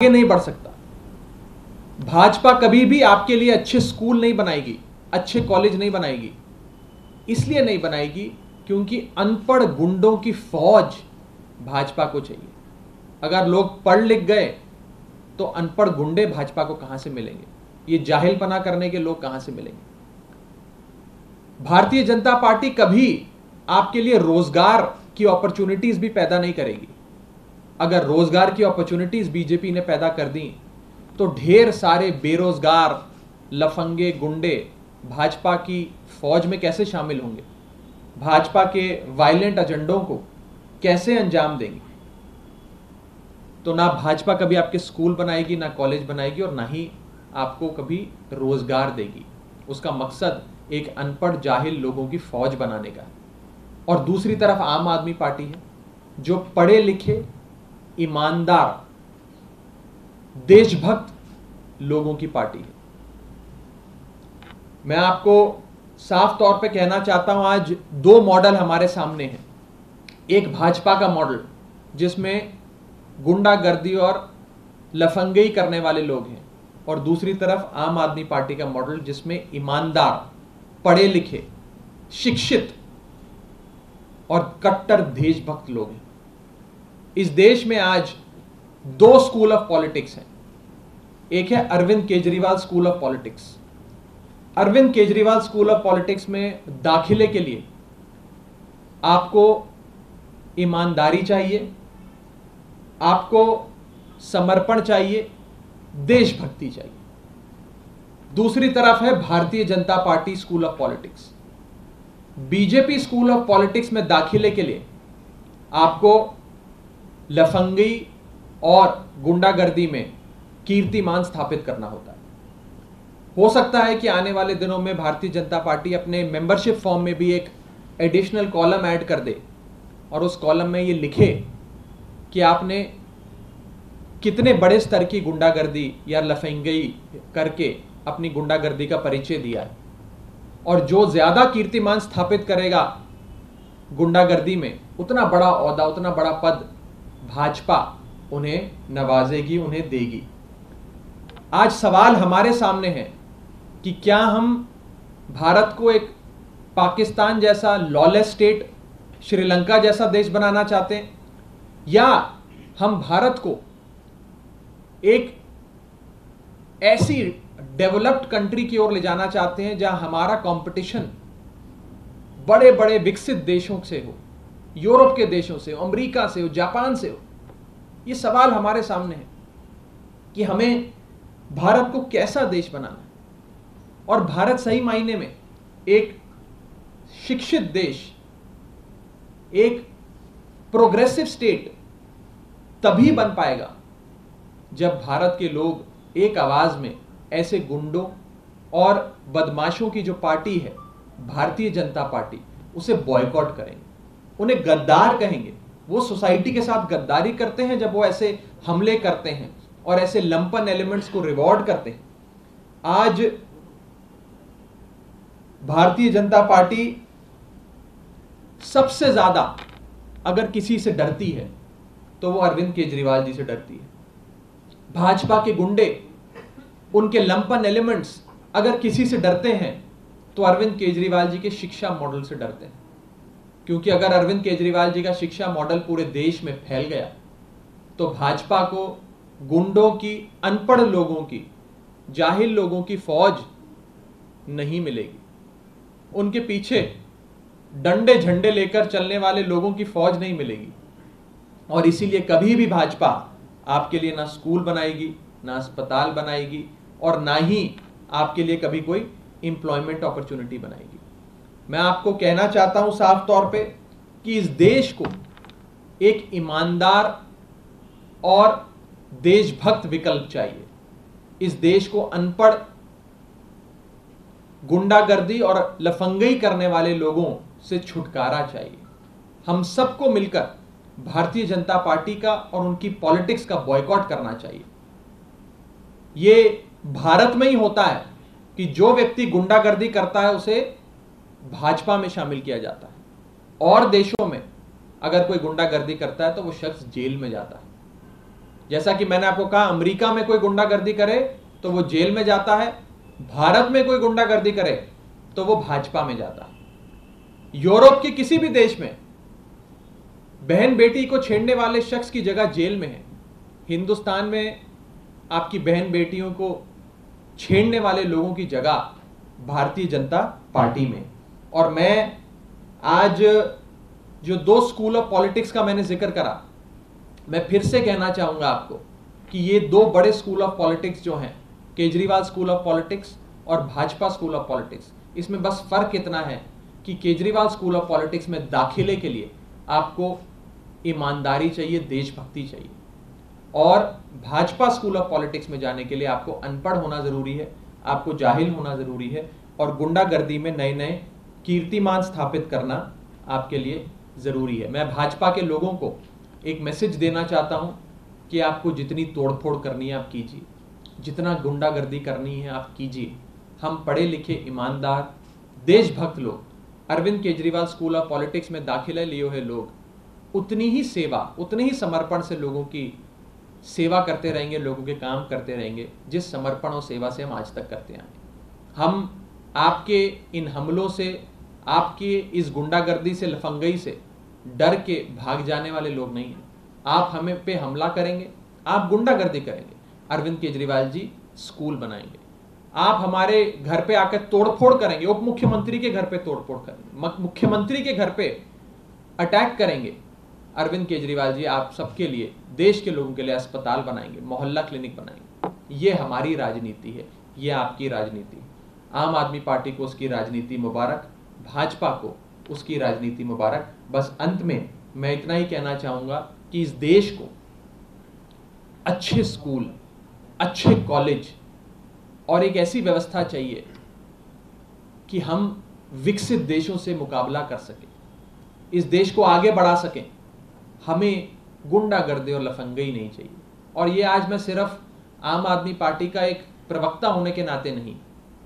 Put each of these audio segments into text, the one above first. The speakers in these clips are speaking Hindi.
आगे नहीं बढ़ सकता। भाजपा कभी भी आपके लिए अच्छे स्कूल नहीं बनाएगी, अच्छे कॉलेज नहीं बनाएगी। इसलिए नहीं बनाएगी क्योंकि अनपढ़ गुंडों की फौज भाजपा को चाहिए। अगर लोग पढ़ लिख गए तो अनपढ़ गुंडे भाजपा को कहां से मिलेंगे? ये जाहिलपना करने के लोग कहां से मिलेंगे? भारतीय जनता पार्टी कभी आपके लिए रोजगार की अपॉर्चुनिटीज भी पैदा नहीं करेगी। अगर रोजगार की अपॉर्चुनिटीज बीजेपी ने पैदा कर दी तो ढेर सारे बेरोजगार लफंगे गुंडे भाजपा की फौज में कैसे शामिल होंगे? भाजपा के वायलेंट एजेंडों को कैसे अंजाम देंगे? तो ना भाजपा कभी आपके स्कूल बनाएगी, ना कॉलेज बनाएगी, और ना ही आपको कभी रोजगार देगी। उसका मकसद एक अनपढ़ जाहिल लोगों की फौज बनाने का है। और दूसरी तरफ आम आदमी पार्टी है जो पढ़े लिखे, ईमानदार, देशभक्त लोगों की पार्टी है। मैं आपको साफ तौर पे कहना चाहता हूं, आज दो मॉडल हमारे सामने हैं। एक भाजपा का मॉडल जिसमें गुंडागर्दी और लफंगई करने वाले लोग हैं, और दूसरी तरफ आम आदमी पार्टी का मॉडल जिसमें ईमानदार, पढ़े लिखे, शिक्षित और कट्टर देशभक्त लोग हैं। इस देश में आज दो स्कूल ऑफ पॉलिटिक्स हैं। एक है Arvind Kejriwal school of politics. Arvind Kejriwal school of politics में दाखिले के लिए आपको ईमानदारी चाहिए, आपको समर्पण चाहिए, देशभक्ति चाहिए। दूसरी तरफ है Bharatiya Janata party school of politics. BJP school of politics में दाखिले के लिए आपको लफंगी और गुंडागर्दी में कीर्तिमान स्थापित करना होता है। हो सकता है कि आने वाले दिनों में भारतीय जनता पार्टी अपने मेंबरशिप फॉर्म में भी एक एडिशनल कॉलम ऐड कर दे और उस कॉलम में ये लिखे कि आपने कितने बड़े स्तर की गुंडागर्दी या लफंगई करके अपनी गुंडागर्दी का परिचय दिया है, और जो ज्यादा कीर्तिमान स्थापित करेगा गुंडागर्दी में, उतना बड़ा ओहदा, उतना बड़ा पद भाजपा उन्हें नवाजेगी, उन्हें देगी। आज सवाल हमारे सामने है कि क्या हम भारत को एक पाकिस्तान जैसा लॉलेस स्टेट, श्रीलंका जैसा देश बनाना चाहते हैं, या हम भारत को एक ऐसी डेवलप्ड कंट्री की ओर ले जाना चाहते हैं जहां हमारा कंपटीशन बड़े बड़े विकसित देशों से हो, यूरोप के देशों से, अमेरिका से हो, जापान से हो। ये सवाल हमारे सामने है कि हमें भारत को कैसा देश बनाना है। और भारत सही मायने में एक शिक्षित देश, एक प्रोग्रेसिव स्टेट तभी बन पाएगा जब भारत के लोग एक आवाज में ऐसे गुंडों और बदमाशों की जो पार्टी है भारतीय जनता पार्टी, उसे बॉयकॉट करेंगे, उन्हें गद्दार कहेंगे। वो सोसाइटी के साथ गद्दारी करते हैं जब वो ऐसे हमले करते हैं और ऐसे लंपन एलिमेंट्स को रिवॉर्ड करते हैं। आज भारतीय जनता पार्टी सबसे ज्यादा अगर किसी से डरती है तो वो अरविंद केजरीवाल जी से डरती है। भाजपा के गुंडे, उनके लंपन एलिमेंट्स अगर किसी से डरते हैं तो अरविंद केजरीवाल जी के शिक्षा मॉडल से डरते हैं। क्योंकि अगर अरविंद केजरीवाल जी का शिक्षा मॉडल पूरे देश में फैल गया तो भाजपा को गुंडों की, अनपढ़ लोगों की, जाहिल लोगों की फौज नहीं मिलेगी। उनके पीछे डंडे झंडे लेकर चलने वाले लोगों की फौज नहीं मिलेगी। और इसीलिए कभी भी भाजपा आपके लिए ना स्कूल बनाएगी, ना अस्पताल बनाएगी, और ना ही आपके लिए कभी कोई एम्प्लॉयमेंट अपॉर्चुनिटी बनाएगी। मैं आपको कहना चाहता हूं साफ तौर पे कि इस देश को एक ईमानदार और देशभक्त विकल्प चाहिए। इस देश को अनपढ़, गुंडागर्दी और लफंगई करने वाले लोगों से छुटकारा चाहिए। हम सबको मिलकर भारतीय जनता पार्टी का और उनकी पॉलिटिक्स का बॉयकॉट करना चाहिए। ये भारत में ही होता है कि जो व्यक्ति गुंडागर्दी करता है उसे भाजपा में शामिल किया जाता है, और देशों में अगर कोई गुंडागर्दी करता है तो वो शख्स जेल में जाता है। जैसा कि मैंने आपको कहा, अमेरिका में कोई गुंडागर्दी करे तो वो जेल में जाता है, भारत में कोई गुंडागर्दी करे तो वो भाजपा में जाता है। यूरोप के किसी भी देश में बहन बेटी को छेड़ने वाले शख्स की जगह जेल में है। हिंदुस्तान में आपकी बहन बेटियों को छेड़ने वाले लोगों की जगह भारतीय जनता पार्टी में। और मैं आज जो 2 स्कूल ऑफ पॉलिटिक्स का मैंने जिक्र करा, मैं फिर से कहना चाहूंगा आपको कि ये 2 बड़े स्कूल ऑफ पॉलिटिक्स जो हैं, केजरीवाल स्कूल ऑफ पॉलिटिक्स और भाजपा स्कूल ऑफ पॉलिटिक्स, इसमें बस फर्क इतना है कि केजरीवाल स्कूल ऑफ पॉलिटिक्स में दाखिले के लिए आपको ईमानदारी चाहिए, देशभक्ति चाहिए, और भाजपा स्कूल ऑफ पॉलिटिक्स में जाने के लिए आपको अनपढ़ होना जरूरी है, आपको जाहिल होना जरूरी है, और गुंडागर्दी में नए नए कीर्तिमान स्थापित करना आपके लिए जरूरी है। मैं भाजपा के लोगों को एक मैसेज देना चाहता हूं कि आपको जितनी तोड़फोड़ करनी है आप कीजिए, जितना गुंडागर्दी करनी है आप कीजिए। हम पढ़े लिखे, ईमानदार, देशभक्त लोग, Arvind Kejriwal school of politics में दाखिला लिए हुए लोग उतनी ही सेवा, उतने ही समर्पण से लोगों की सेवा करते रहेंगे, लोगों के काम करते रहेंगे, जिस समर्पण और सेवा से हम आज तक करते आए। हम आपके इन हमलों से, आपके इस गुंडागर्दी से, लफंगई से डर के भाग जाने वाले लोग नहीं हैं। आप हमें पे हमला करेंगे, आप गुंडागर्दी करेंगे, अरविंद केजरीवाल जी स्कूल बनाएंगे। आप हमारे घर पे आकर तोड़फोड़ करेंगे, उप मुख्यमंत्री के घर पे तोड़फोड़ करेंगे, मुख्यमंत्री के घर पे अटैक करेंगे, अरविंद केजरीवाल जी आप सबके लिए, देश के लोगों के लिए अस्पताल बनाएंगे, मोहल्ला क्लिनिक बनाएंगे। ये हमारी राजनीति है, ये आपकी राजनीति है। आम आदमी पार्टी को उसकी राजनीति मुबारक, भाजपा को उसकी राजनीति मुबारक। बस अंत में मैं इतना ही कहना चाहूंगा कि इस देश को अच्छे स्कूल, अच्छे कॉलेज और एक ऐसी व्यवस्था चाहिए कि हम विकसित देशों से मुकाबला कर सकें, इस देश को आगे बढ़ा सकें। हमें गुंडागर्दी और लफंगई नहीं चाहिए। और ये आज मैं सिर्फ आम आदमी पार्टी का एक प्रवक्ता होने के नाते नहीं,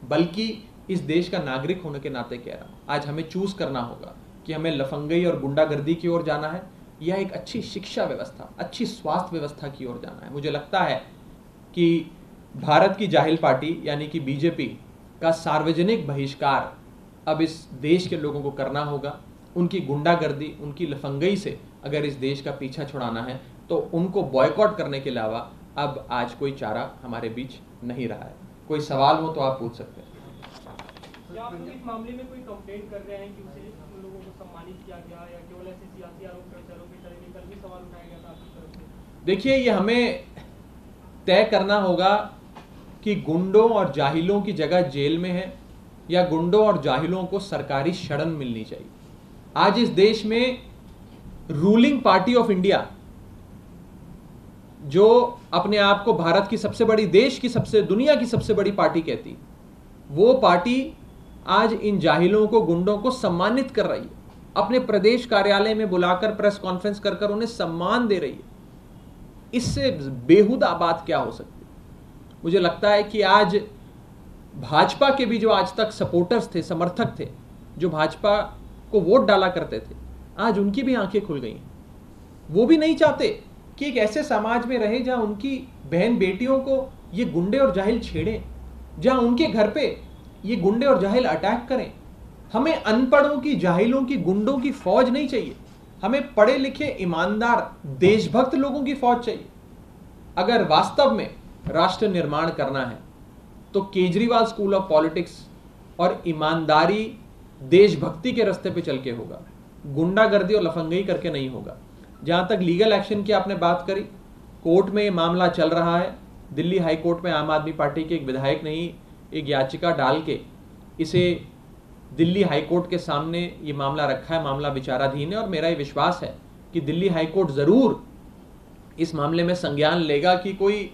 बल्कि इस देश का नागरिक होने के नाते कह रहा हूं। आज हमें चूज करना होगा कि हमें लफंगई और गुंडागर्दी की ओर जाना है या एक अच्छी शिक्षा व्यवस्था, अच्छी स्वास्थ्य व्यवस्था की ओर जाना है। मुझे लगता है कि भारत की जाहिल पार्टी यानी कि बीजेपी का सार्वजनिक बहिष्कार अब इस देश के लोगों को करना होगा। उनकी गुंडागर्दी, उनकी लफंगई से अगर इस देश का पीछा छुड़ाना है तो उनको बॉयकॉट करने के अलावा अब आज कोई चारा हमारे बीच नहीं रहा है। कोई सवाल हो तो आप पूछ सकते हैं। क्या आप इस मामले में कोई कंप्लेंट कर रहे हैं कि उसे उन लोगों को सम्मानित किया गया या केवल ऐसे सियासी आरोप प्रत्यारोप की तरह कल भी सवाल उठाया गया था आपकी तरफ से? देखिए, ये हमें तय करना होगा कि गुंडों और जाहिलों की जगह जेल में है या गुंडों और जाहिलों को सरकारी शरण मिलनी चाहिए। आज इस देश में रूलिंग पार्टी ऑफ इंडिया, जो अपने आप को भारत की सबसे बड़ी, देश की सबसे, दुनिया की सबसे बड़ी पार्टी कहती, वो पार्टी आज इन जाहिलों को, गुंडों को सम्मानित कर रही है। अपने प्रदेश कार्यालय में बुलाकर प्रेस कॉन्फ्रेंस कर कर उन्हें सम्मान दे रही है। इससे बेहुदा बात क्या हो सकती है? मुझे लगता है कि आज भाजपा के भी जो आज तक सपोर्टर्स थे, समर्थक थे, जो भाजपा को वोट डाला करते थे, आज उनकी भी आंखें खुल गई हैं। वो भी नहीं चाहते कि एक ऐसे समाज में रहे जहां उनकी बहन बेटियों को ये गुंडे और जाहिल छेड़ें, जहां उनके घर पे ये गुंडे और जाहिल अटैक करें। हमें अनपढ़ों की, जाहिलों की, गुंडों की फौज नहीं चाहिए। हमें पढ़े लिखे, ईमानदार, देशभक्त लोगों की फौज चाहिए। अगर वास्तव में राष्ट्र निर्माण करना है तो केजरीवाल स्कूल ऑफ पॉलिटिक्स और ईमानदारी, देशभक्ति के रास्ते पे चल के होगा, गुंडागर्दी और लफंगई करके नहीं होगा। जहां तक लीगल एक्शन की आपने बात करी, कोर्ट में ये मामला चल रहा है। दिल्ली हाई कोर्ट में आम आदमी पार्टी के एक विधायक ने ही एक याचिका डाल के इसे दिल्ली हाई कोर्ट के सामने ये मामला रखा है, मामला विचाराधीन है। और मेरा ये विश्वास है कि दिल्ली हाई कोर्ट जरूर इस मामले में संज्ञान लेगा कि कोई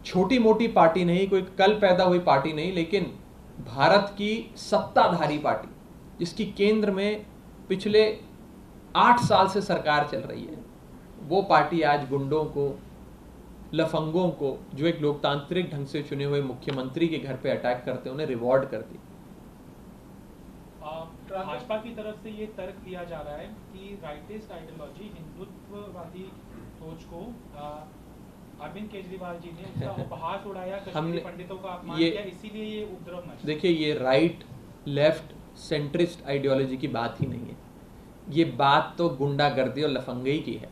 छोटी मोटी पार्टी नहीं, कोई कल पैदा हुई पार्टी नहीं, लेकिन भारत की सत्ताधारी पार्टी, जिसकी केंद्र में पिछले 8 साल से सरकार चल रही है, वो पार्टी आज गुंडों को, लफंगों को, जो एक लोकतांत्रिक ढंग से चुने हुए मुख्यमंत्री के घर पे अटैक करते हैं, उन्हें रिवॉर्ड करती। भाजपा की तरफ से ये तर्क दिया जा रहा है कि राइटिस्ट आइडियोलॉजी, हिंदुत्ववादी सोच को अरविंद केजरीवाल जी ने उसका उपहास उड़ाया, हमने कश्मीरी पंडितों का अपमान ये किया, इसीलिए ये उपद्रव मचा। देखिए, ये राइट लेफ्ट सेंट्रिस्ट आइडियोलॉजी की बात ही नहीं है, ये बात तो गुंडागर्दी और लफंगई की है।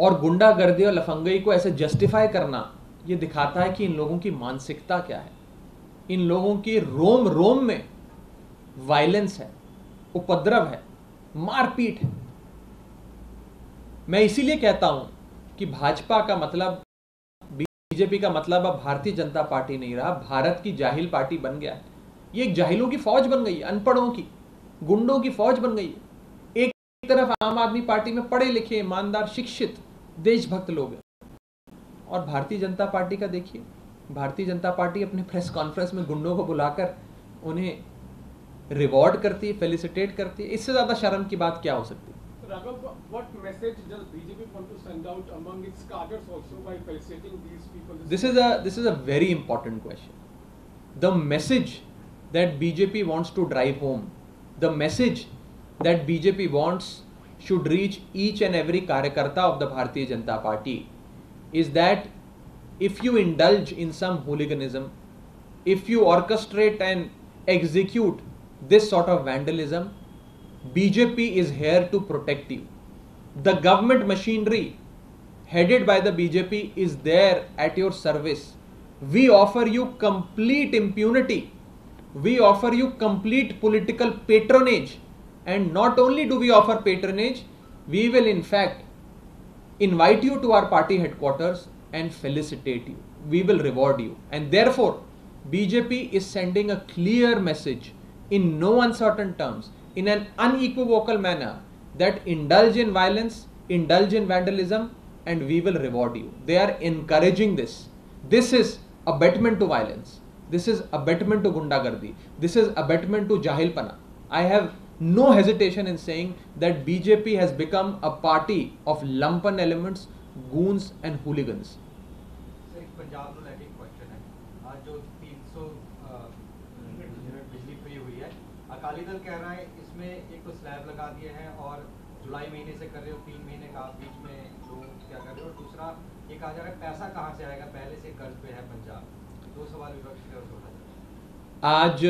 और गुंडागर्दी और लफंगई को ऐसे जस्टिफाई करना, ये दिखाता है कि इन लोगों की मानसिकता क्या है। इन लोगों की रोम रोम में वायलेंस है, उपद्रव है, मारपीट है। मैं इसीलिए कहता हूं कि भाजपा का मतलब, बीजेपी का मतलब अब भारतीय जनता पार्टी नहीं रहा, भारत की जाहिल पार्टी बन गया है। ये एक जाहिलों की फौज बन गई है, अनपढ़ों की, गुंडों की फौज बन गई है। एक तरफ आम आदमी पार्टी में पढ़े लिखे, ईमानदार, शिक्षित, देशभक्त लोग हैं, और भारतीय जनता पार्टी का देखिए, भारतीय जनता पार्टी अपने प्रेस कॉन्फ्रेंस में गुंडों को बुलाकर उन्हें रिवॉर्ड करती है, फेलिसिटेट करती है। इससे ज्यादा शर्म की बात क्या हो सकती है? Raghav, what message does BJP want to send out among its cadres also by felicitating these people? This is a very important question. The message that BJP wants to drive home, the message that BJP wants should reach each and every karyakarta of the Bharatiya Janata Party is that if you indulge in some hooliganism, if you orchestrate and execute this sort of vandalism, BJP is here to protect you. The government machinery headed by the BJP is there at your service. We offer you complete impunity. We offer you complete political patronage. And not only do we offer patronage, we will in fact invite you to our party headquarters and felicitate you. We will reward you. And therefore, BJP is sending a clear message in no uncertain terms, in an unequivocal manner, that indulge in violence, indulge in vandalism, and we will reward you. They are encouraging this. This is abetment to violence. This is abetment to gundagardi. This is abetment to jahilpana. I have no hesitation in saying that BJP has become a party of lumpen elements, goons and hooligans. Sir, एक पंजाब को लेके क्वेश्चन है। आज जो 300 यूनिट बिजली फ्री हुई है, अकाली दल कह रहा है इसमें एक तो स्लैब लगा दिए हैं और जुलाई महीने से कर रहे हो, 3 महीने का आप बीच में लोग क्या कर रहे हो, और दूसरा ये कहा जा रहा है पैसा कहाँ से आएगा, पहले से कर्ज पे है पंजाब। 2 सवाल विपक्ष की ओर से उठा जा रहा है। आज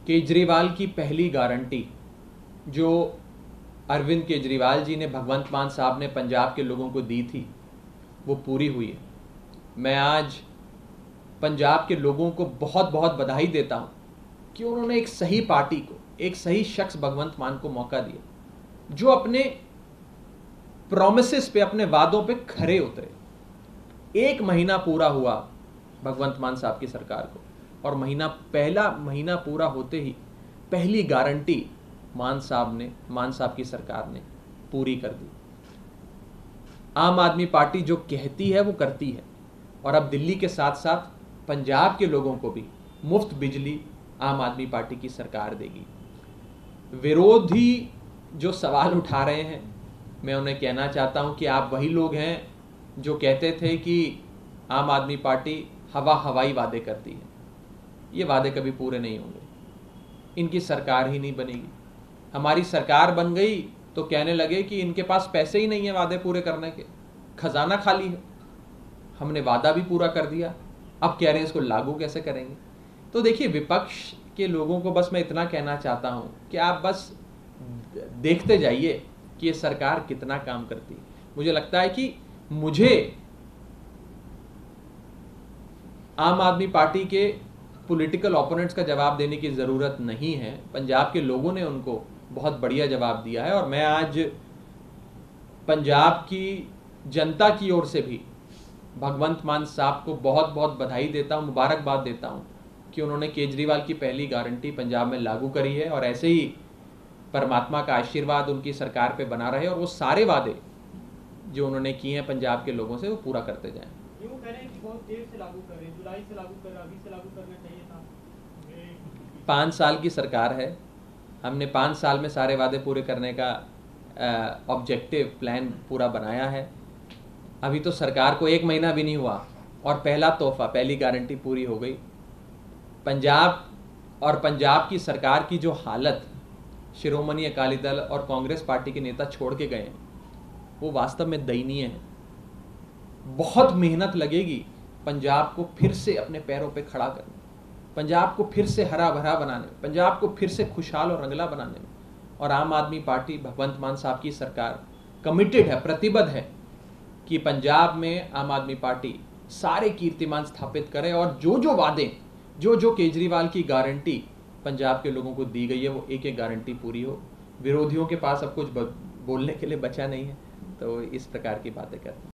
केजरीवाल की पहली गारंटी जो अरविंद केजरीवाल जी ने, भगवंत मान साहब ने पंजाब के लोगों को दी थी, वो पूरी हुई है। मैं आज पंजाब के लोगों को बहुत बहुत बधाई देता हूं कि उन्होंने एक सही पार्टी को, एक सही शख्स भगवंत मान को मौका दिया, जो अपने प्रॉमिसेस पे, अपने वादों पे खरे उतरे। 1 महीना पूरा हुआ भगवंत मान साहब की सरकार को, और पहला महीना पूरा होते ही पहली गारंटी मान साहब की सरकार ने पूरी कर दी। आम आदमी पार्टी जो कहती है वो करती है, और अब दिल्ली के साथ साथ पंजाब के लोगों को भी मुफ्त बिजली आम आदमी पार्टी की सरकार देगी। विरोधी जो सवाल उठा रहे हैं, मैं उन्हें कहना चाहता हूं कि आप वही लोग हैं जो कहते थे कि आम आदमी पार्टी हवाई वादे करती है। ये वादे कभी पूरे नहीं होंगे, इनकी सरकार ही नहीं बनेगी। हमारी सरकार बन गई तो कहने लगे कि इनके पास पैसे ही नहीं है वादे पूरे करने के, खजाना खाली है। हमने वादा भी पूरा कर दिया, अब कह रहे हैं इसको लागू कैसे करेंगे। तो देखिए, विपक्ष के लोगों को बस मैं इतना कहना चाहता हूं कि आप बस देखते जाइए कि ये सरकार कितना काम करती है। मुझे लगता है कि मुझे आम आदमी पार्टी के पॉलिटिकल ओपोनेंट्स का जवाब देने की ज़रूरत नहीं है। पंजाब के लोगों ने उनको बहुत बढ़िया जवाब दिया है, और मैं आज पंजाब की जनता की ओर से भी भगवंत मान साहब को बहुत बहुत बधाई देता हूं, मुबारकबाद देता हूं कि उन्होंने केजरीवाल की पहली गारंटी पंजाब में लागू करी है, और ऐसे ही परमात्मा का आशीर्वाद उनकी सरकार पे बना रहे और वो सारे वादे जो उन्होंने किए हैं पंजाब के लोगों से वो पूरा करते जाएं। यूँ कह रहे हैं कि बहुत देर से लागू कर रहे हैं, जुलाई से लागू कर रहे हैं, अभी से लागू करना चाहिए था। 5 साल की सरकार है, हमने 5 साल में सारे वादे पूरे करने का ऑब्जेक्टिव प्लान पूरा बनाया है। अभी तो सरकार को 1 महीना भी नहीं हुआ और पहला तोहफा, पहली गारंटी पूरी हो गई। पंजाब और पंजाब की सरकार की जो हालत शिरोमणि अकाली दल और कांग्रेस पार्टी के नेता छोड़ के गए हैं, वो वास्तव में दयनीय है। बहुत मेहनत लगेगी पंजाब को फिर से अपने पैरों पे खड़ा करने, पंजाब को फिर से हरा भरा बनाने में, पंजाब को फिर से खुशहाल और रंगला बनाने में। और आम आदमी पार्टी, भगवंत मान साहब की सरकार कमिटेड है, प्रतिबद्ध है कि पंजाब में आम आदमी पार्टी सारे कीर्तिमान स्थापित करे और जो जो वादे, जो जो केजरीवाल की गारंटी पंजाब के लोगों को दी गई है वो एक एक गारंटी पूरी हो। विरोधियों के पास अब कुछ बोलने के लिए बचा नहीं है, तो इस प्रकार की बातें करते हैं।